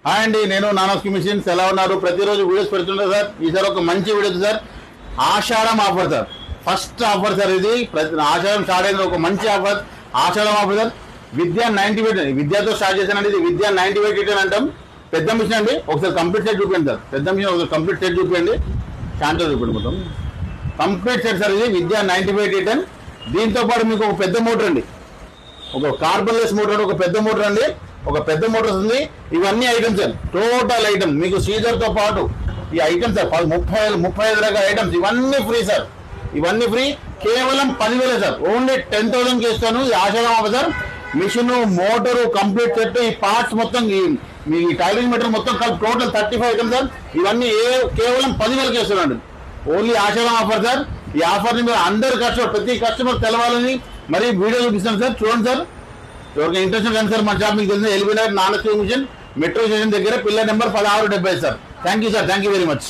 Hi అండి, నేను నానోస్కి machines. ఎలా ఉన్నారు? ప్రతిరోజు వీడియోస్ పెడుతుంటా సార్. ఈసారి ఒక మంచి వీడియో సార్. ఆషాఢం offer sir. First offer sir ఇది. ఆషాఢం స్టార్ట్ అయిన ఒక మంచి ఆఫర్. ఆషాఢం ఆఫర్ సార్. విద్యా 90 వెయిట్, విద్యాతో స్టార్ట్ చేశానండి. ఇది విద్యా 90 వెయిట్ రిటర్న్ అంటాం. పెద్ద మిషన్ అండి. ఒకసారి కంప్లీట్ సెట్ చూపించండి సార్. పెద్ద మిషన్ ఒకసారి కంప్లీట్ సెట్ చూపించండి. శాంతో చూపించండి మొత్తం కంప్లీట్ సెట్ సార్. ఇది విద్యా 90 వెయిట్ రిటర్న్. దీంతో పాటు మీకు ఒక పెద్ద మోటార్ అండి, ఒక కార్బన్ లెస్ మోటార్, ఒక పెద్ద మోటార్ అండి, ఒక పెద్ద మోటార్ ఉంది. ఇవన్నీ ఐటమ్స్ సార్, టోటల్ ఐటమ్ మీకు సీజర్ తో పాటు ఈ ఐటమ్స్ సార్ 35 రకాల ఐటమ్స్. ఇవన్నీ ఫ్రీ సార్. ఇవన్నీ ఫ్రీ, కేవలం 10,000 సార్. ఓన్లీ 10,000కి ఇస్తాను. ఈ ఆషాఢం offer sir. Machine, motor, complete set, ఈ పార్ట్స్ మొత్తం, మీ టైలింగ్ మెటీరియల్ మొత్తం కలిపి టోటల్ 35 ఐటమ్స్ సార్. ఇవన్నీ కేవలం 10,000కి ఇస్తున్నాను. ఓన్లీ ఆషాఢం ఆఫర్ సార్. ఈ ఆఫర్ ని మీరు అందరు ప్రతి కస్టమర్ తెలవాలని మరి వీడియో చూపిస్తాను సార్. చూడండి సార్. ఎవరికి ఇంట్రెస్ట్ కానీ సార్ మన షాప్ మీకు తెలిసిన ఎల్బీ నగర్ నానోస్కి మిషన్ మెట్రో స్టేషన్ దగ్గర, pillar number 1670 sir. Thank you sir. Thank you very much.